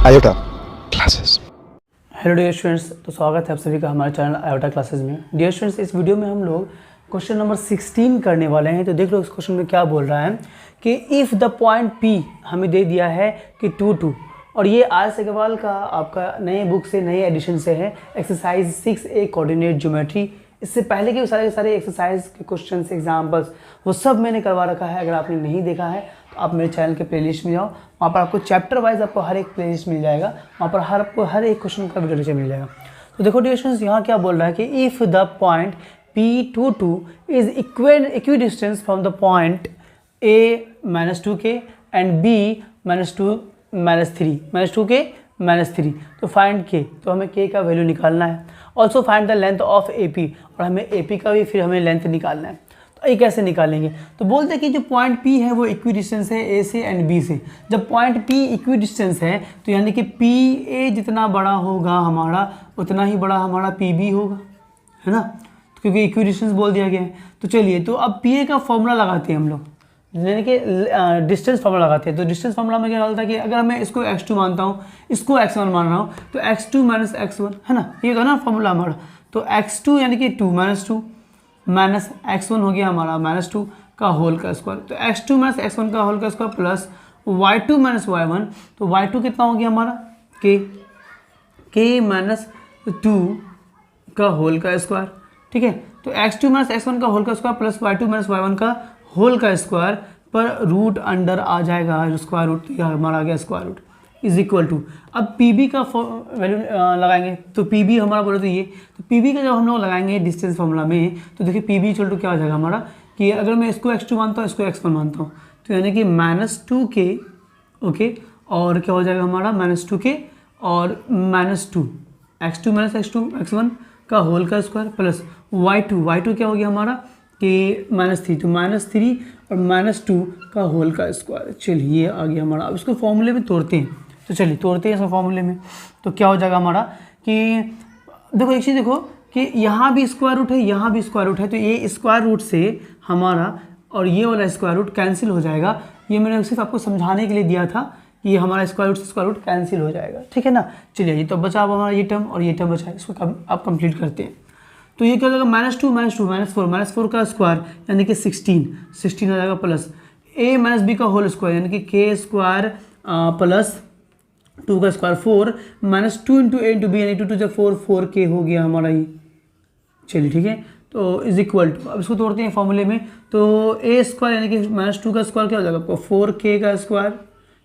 Iota classes. Hello dear students, तो स्वागत है आप सभी का हमारे चैनल आयोटा क्लासेस में। डियर स्टूडेंट्स, इस वीडियो में हम लोग क्वेश्चन नंबर 16 करने वाले हैं। तो देख लो इस क्वेश्चन में क्या बोल रहा है कि इफ़ द पॉइंट P हमें दे दिया है कि 2 और ये आर अग्रवाल का आपका नए बुक से नए एडिशन से है, एक्सरसाइज 6A कोऑर्डिनेट ज्योमेट्री। इससे पहले के सारे एक्सरसाइज के क्वेश्चंस एग्जाम्पल्स वो सब मैंने करवा रखा है। अगर आपने नहीं देखा है तो आप मेरे चैनल के प्लेलिस्ट में जाओ, वहाँ पर आपको चैप्टर वाइज आपको हर एक प्लेलिस्ट मिल जाएगा, वहाँ पर आपको हर एक क्वेश्चन का वीडियो लेक्चर मिल जाएगा। तो देखो डियर स्टूडेंट्स, यहाँ क्या बोल रहा है कि if the point P22 is equidistance from the point A -2k and B -2 -3 -2k तो फाइंड k, तो हमें k का वैल्यू निकालना है। Also find the length of AP, और हमें AP का भी फिर हमें लेंथ निकालना है। तो ये कैसे निकालेंगे? तो बोलते हैं कि जो पॉइंट P है वो इक्विडिस्टेंस है A से एंड B से। जब पॉइंट P इक्विडिस्टेंस है तो यानी कि PA जितना बड़ा होगा हमारा उतना ही बड़ा हमारा PB होगा, है ना, तो क्योंकि इक्विडिस्टेंस बोल दिया गया है। तो चलिए, तो अब PA का फॉर्मूला लगाते हैं हम लोग, यानी कि डिस्टेंस फार्मूला लगाते हैं। तो डिस्टेंस फार्मूला में क्या डालता है कि अगर मैं इसको x2 मानता हूँ, इसको x1 मान रहा हूँ, तो x2 - x1, है ना, ये होता है ना फार्मूला हमारा। तो x2 यानी कि 2 - 2 माइनस x1 हो गया हमारा -2 का होल का स्क्वायर। तो x2 - x1 का होल का स्क्वायर प्लस y2 - y1, तो y2 कितना हो गया हमारा k -2 का होल का स्क्वायर, ठीक है। तो x2 - x1 का होल का स्क्वायर प्लस y2 - y1 का होल का स्क्वायर पर रूट अंडर आ जाएगा, स्क्वायर रूट, यह हमारा आ गया square root is equal to. अब PB का वैल्यू लगाएंगे, तो PB हमारा बोले तो ये, तो PB का जब हम लोग लगाएंगे डिस्टेंस फार्मूला में, तो देखिए PB इक्वल टू क्या हो जाएगा हमारा कि अगर मैं इसको x2 मानता हूँ, इसको x1 मानता हूँ, तो यानी कि -2k, ओके, और क्या हो जाएगा हमारा -2k और -2 x2 - x1 का होल का स्क्वायर प्लस y2 क्या हो गया हमारा कि -3, तो -3 और -2 का होल का स्क्वायर। चलिए ये आ गया हमारा। अब इसको फॉर्मूले में तोड़ते हैं, तो चलिए तोड़ते हैं इसको फॉर्मूले में। तो क्या हो जाएगा हमारा कि देखो एक चीज़ देखो कि यहाँ भी स्क्वायर रूट है, यहाँ भी स्क्वायर रूट है, तो ये स्क्वायर रूट से हमारा और ये वाला स्क्वायर रूट कैंसिल हो जाएगा। ये मैंने सिर्फ आपको समझाने के लिए दिया था कि ये हमारा स्क्वायर रूट से स्क्वायर रूट कैंसिल हो जाएगा, ठीक है ना। चलिए, ये तो बचा अब हमारा ये टर्म और ये टर्म बचा है, इसको आप कंप्लीट करते हैं। तो ये क्या हो जाएगा -2 - 4 का स्क्वायर यानी कि 16 आ जाएगा प्लस A - B का होल स्क्वायर यानी कि k स्क्वायर प्लस 2 का स्क्वायर 4 -2 × A × B यानी 2 × 4 4k हो गया हमारा ये। चलिए ठीक है, तो इज इक्वल टू, अब इसको तोड़ते हैं फॉर्मूले में। तो A स्क्वायर यानी कि -2 का स्क्वायर क्या हो जाएगा आपको 4k का स्क्वायर,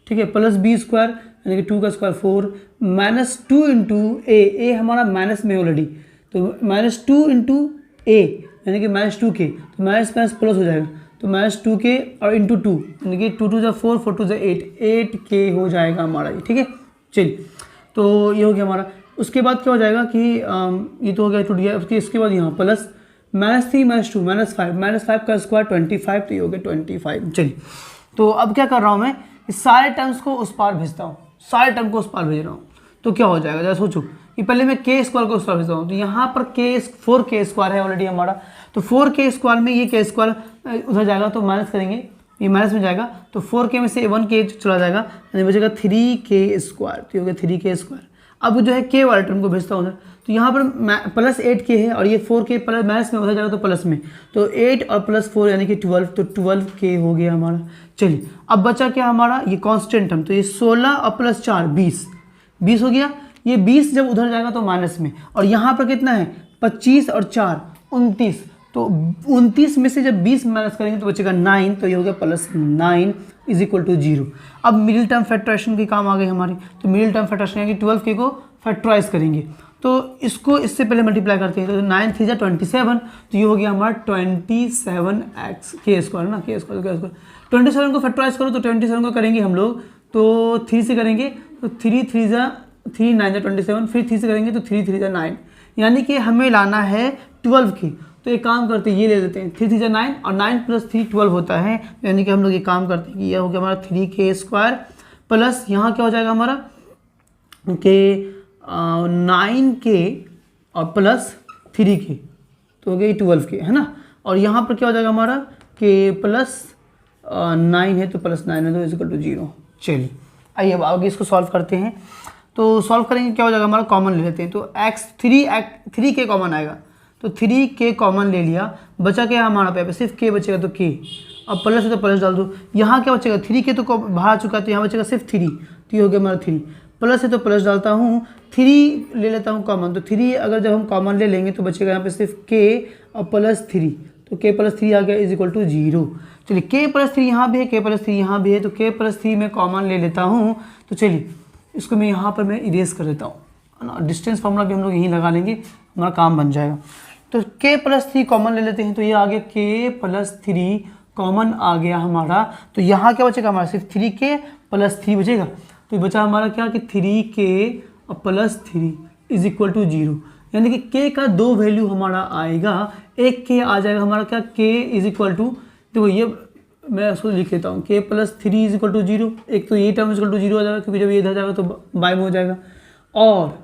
ठीक है, प्लस B स्क्वायर यानी कि 2 का स्क्वायर 4 -2 × A हमारा माइनस में ऑलरेडी, तो -2 × A यानी कि -2k, तो माइनस प्लस हो जाएगा, तो -2k और × 2 यानी कि 2 × 4 4 × 8k हो जाएगा हमारा ये, ठीक है। चलिए, तो ये हो गया हमारा। उसके बाद क्या हो जाएगा कि ये तो हो गया, टूट गया। इसके बाद यहाँ प्लस -3 - 2 -5 का स्क्वायर 25, तो ये हो गया 25। चलिए, तो अब क्या कर रहा हूँ मैं, इस सारे टर्म्स को उस पार भेजता हूँ, सारे टर्म को उस पार भेज रहा हूँ। तो क्या हो जाएगा जरा सोचो कि पहले मैं k स्क्वायर को उस पार भेजता हूँ, तो यहाँ पर 4k स्क्वायर है ऑलरेडी हमारा, तो 4k स्क्वायर में ये k स्क्वायर उधर जाएगा तो माइनस करेंगे, ये माइनस में जाएगा, तो 4k में से 1k चला जाएगा यानी बचेगा 3k स्क्वायर, तो ये हो गया 3k स्क्वायर। अब जो है k वाले टर्म को भेजता हूँ उधर, तो यहाँ पर प्लस 8k है और ये 4k प्लस माइनस में उधर जाएगा तो प्लस में, तो 8 और प्लस 4 यानी कि 12, तो 12k हो गया हमारा। चलिए, अब बचा क्या हमारा ये कांस्टेंट टर्म, तो ये 16 और प्लस 4 20 हो गया। ये 20 जब उधर जाएगा तो माइनस में, और यहाँ पर कितना है 25 और 4 29, तो 29 में से जब 20 माइनस करेंगे तो बचेगा 9, तो ये हो गया +9 इज इक्वल टू 0। अब मिडिल टर्म फैक्टराइजेशन के काम आ गए हमारे, तो मिडिल टर्म फैक्टराइजेशन यानी 12k को फैक्टराइज करेंगे, तो इसको इससे पहले मल्टीप्लाई करते हैं, तो 9 3 × 27, तो ये हो गया हमारा 27x k स्क्वायर ना, k स्क्वायर 27 को फैक्टराइज करो, तो 27 को करेंगे हम लोग तो 3 से करेंगे, तो 3 3 9 27, फिर 3 से करेंगे तो 3 3 9, यानी कि हमें लाना है 12k। तो एक काम करते हैं, ये ले लेते हैं 3 3 9 और 9 + 3 12 होता है, यानी कि हम लोग ये काम करते हैं कि यह हो गया हमारा 3k स्क्वायर प्लस यहाँ क्या हो जाएगा हमारा कि 9k और प्लस 3k, तो हो गई 12k, है ना। और यहाँ पर क्या हो जाएगा हमारा कि प्लस 9 है तो +9 है तो इज इक्वल टू 0। चलिए, आइए अब आगे इसको सॉल्व करते हैं। तो सॉल्व करेंगे, क्या हो जाएगा हमारा, कॉमन ले लेते हैं। तो थ्री के कॉमन आएगा, तो 3k कॉमन ले लिया, बचा क्या हमारा पे सिर्फ k बचेगा, तो k। अब प्लस है तो प्लस डाल दो, यहाँ क्या बचेगा 3k तो बाहर आ चुका है, तो यहाँ बचेगा सिर्फ 3, तो ये हो गया हमारा 3। प्लस है तो प्लस डालता हूँ, 3 ले लेता हूँ कॉमन, तो 3 अगर जब हम कॉमन ले लेंगे तो बचेगा यहाँ पे सिर्फ k और प्लस 3, तो k प्लस 3 आ गया इज इक्वल टू 0। चलिए k प्लस 3 यहाँ भी है, k प्लस 3 यहाँ भी है, तो k प्लस 3 में कॉमन ले लेता हूँ। तो चलिए इसको मैं यहाँ पर मैं इरेज कर देता हूँ, डिस्टेंस फार्मूला भी हम लोग यहीं लगा लेंगे, हमारा काम बन जाएगा। तो k प्लस 3 कॉमन ले लेते हैं, तो ये आ गया k प्लस 3 कॉमन आ गया हमारा। तो यहाँ क्या बचेगा हमारा, सिर्फ 3k प्लस 3 बचेगा, तो ये बचा हमारा क्या कि 3k plus 3 is equal to 0, यानी कि k का 2 वैल्यू हमारा आएगा। एक k आ जाएगा हमारा क्या, k इज इक्वल टू, देखो ये मैं उसको लिख लेता हूँ, k plus 3 is equal to 0। एक तो ये टर्म इज इक्वल टू 0 आ जाएगा, क्योंकि जब ये इधर जाएगा तो बाय में हो जाएगा, और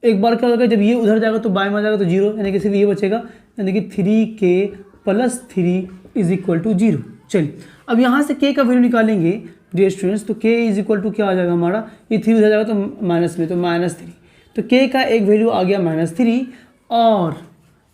एक बार क्या होगा जब ये उधर जाएगा तो बाय में आ जाएगा, तो 0, यानी कि सिर्फ ये बचेगा, यानी कि 3k plus 3 is equal to 0। चलिए अब यहाँ से k का वैल्यू निकालेंगे डियर स्टूडेंट्स, तो k इज इक्वल टू क्या आ जाएगा हमारा, ये 3 उधर जाएगा तो माइनस में, तो -3, तो k का एक वैल्यू आ गया -3। और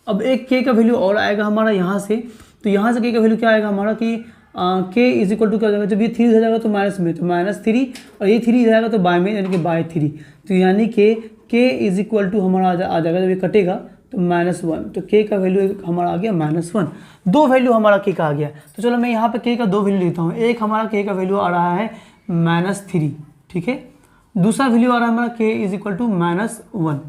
अब एक k का वैल्यू और आएगा हमारा यहाँ से, तो यहाँ से k का वैल्यू क्या आएगा हमारा कि k इज इक्वल टू क्या हो जाएगा, जब ये 3 इधर जाएगा तो माइनस में, तो -3, और ये 3 इधर जाएगा तो बाय में, यानी कि बाय 3, तो यानी कि k इज इक्वल टू हमारा आ जाएगा, जब ये कटेगा तो -1, तो k का वैल्यू हमारा आ गया -1। 2 वैल्यू हमारा k का आ गया। तो चलो मैं यहाँ पे k का 2 वैल्यू लेता हूँ। एक हमारा k का वैल्यू आ रहा है -3, ठीक है, दूसरा वैल्यू आ रहा है हमारा k इज इक्वल टू -1।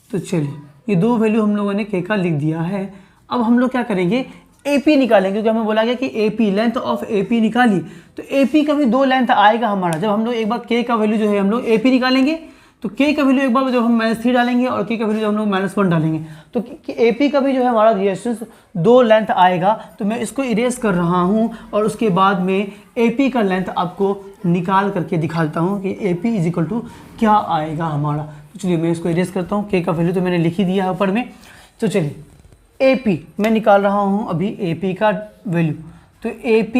तो चलिए ये 2 वैल्यू हम लोगों ने k का लिख दिया है। अब हम लोग क्या करेंगे, AP निकालेंगे, क्योंकि हमें बोला गया कि AP लेंथ ऑफ AP निकालिए, तो AP का भी 2 लेंथ आएगा हमारा। जब हम लोग एक बार k का वैल्यू जो है हम लोग AP निकालेंगे, तो k का वैल्यू एक बार जब हम -3 डालेंगे और k का वैल्यू जब हम लोग -1 डालेंगे, तो AP का भी जो है हमारा रेजिस्टेंस 2 लेंथ आएगा। तो मैं इसको इरेज कर रहा हूँ और उसके बाद में AP का लेंथ आपको निकाल करके दिखाता हूँ कि AP इज इक्वल टू क्या आएगा हमारा। तो चलिए मैं इसको इरेज करता हूँ, k का वैल्यू तो मैंने लिख ही दिया है ऊपर में। तो चलिए AP मैं निकाल रहा हूँ अभी AP का वैल्यू, तो AP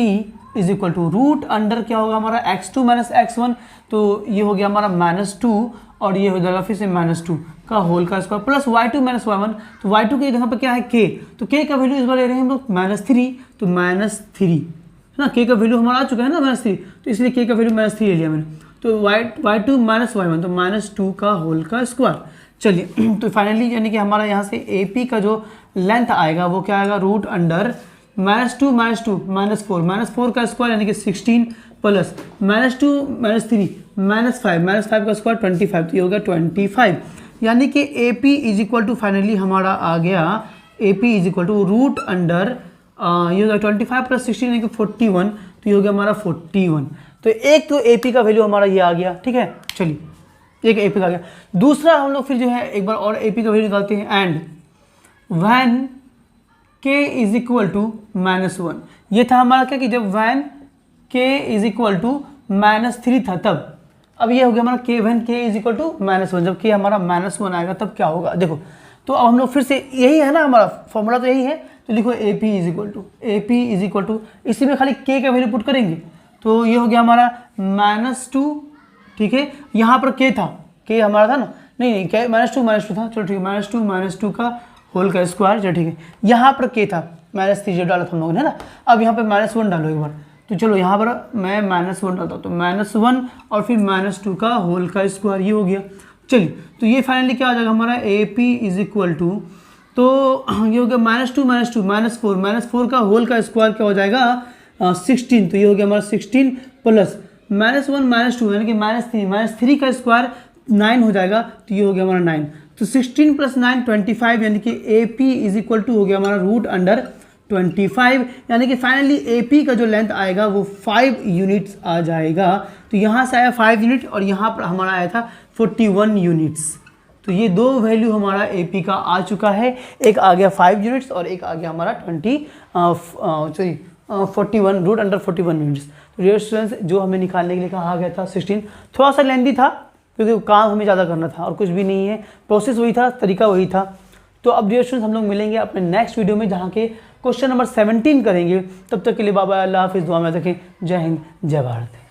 is equal to root under क्या होगा हमारा x2 माइनस x1, तो ये हो गया हमारा -2, और ये हो जाएगा फिर से -2 का होल का square plus y2 minus y1, तो y2 के जगह पर क्या है k, तो k का वैल्यू इस बार ले रहे हैं हम लोग -3, तो -3 है ना, k का वैल्यू हमारा आ चुका है ना -3, तो इसलिए k का वैल्यू -3 ले लिया मैंने। तो y2 माइनस y1, तो -2 का होल का स्क्वायर। चलिए तो फाइनली यानी कि हमारा यहाँ से AP का जो लेंथ आएगा वो क्या आएगा, रूट अंडर -2 -4 का स्क्वायर, यानी कि 16 प्लस -2 -3 -5 का स्क्वायर 25, तो ये हो गया 25, यानी कि AP is equal to finally हमारा आ गया, AP is equal to root under ये हो गया 25 प्लस 16 यानी कि 41, तो ये हो गया हमारा 41। तो एक तो AP का वैल्यू हमारा ये आ गया, ठीक है। चलिए एक AP का आ गया। दूसरा हम लोग फिर जो है एक बार और AP का वैल्यू निकालते हैं, and when k is equal to -1, ये था हमारा क्या कि जब when k is equal to -3 था तब। अब ये हो गया हमारा k when k is equal to -1, जब k हमारा -1 आएगा तब क्या होगा, देखो। तो अब हम लोग फिर से यही है ना, हमारा फॉर्मूला तो यही है, तो लिखो AP इज इक्वल टू इसी में खाली k का वैल्यू पुट करेंगे, तो ये हो गया हमारा -2, ठीक है। यहाँ पर k था, k हमारा था ना, नहीं k -2 था, चलो ठीक है, -2 का होल का स्क्वायर, चलो ठीक है। यहाँ पर k था -3 जो डाला था हम लोगों ने, है ना। अब यहाँ पे -1 डालो एक बार, तो चलो यहाँ पर मैं -1 डालता हूँ, तो -1 और फिर -2 का होल का स्क्वायर, ये हो गया। चलिए तो ये फाइनली क्या आ जाएगा हमारा AP इज इक्वल टू, तो ये हो गया -2 -4 का होल का स्क्वायर क्या हो जाएगा 16, तो ये हो गया हमारा 16 प्लस -1 -2 यानी कि -3 का स्क्वायर 9 हो जाएगा, तो ये हो गया हमारा 9, तो 16 प्लस 9 25, यानी कि AP इज इक्वल टू हो गया हमारा रूट अंडर 25, यानी कि फाइनली AP का जो लेंथ आएगा वो 5 यूनिट्स आ जाएगा। तो यहाँ से आया 5 यूनिट और यहाँ पर हमारा आया था 41 यूनिट्स। तो ये 2 वैल्यू हमारा AP का आ चुका है, एक आ गया 5 यूनिट्स और एक आ गया हमारा 41 रूट अंडर 41 यूनिट्स। तो डियर स्टूडेंट्स जो हमें निकालने के लिए कहा गया था 16, थोड़ा सा लेंदी था क्योंकि काम हमें ज़्यादा करना था और कुछ भी नहीं है, प्रोसेस वही था, तरीका वही था। तो अब डियर स्टूडेंट्स हम लोग मिलेंगे अपने नेक्स्ट वीडियो में जहाँ के क्वेश्चन नंबर 17 करेंगे। तब तक के लिए बाय बाय, अल्लाह हाफिज़, दुआ में रखें। जय हिंद, जय भारत।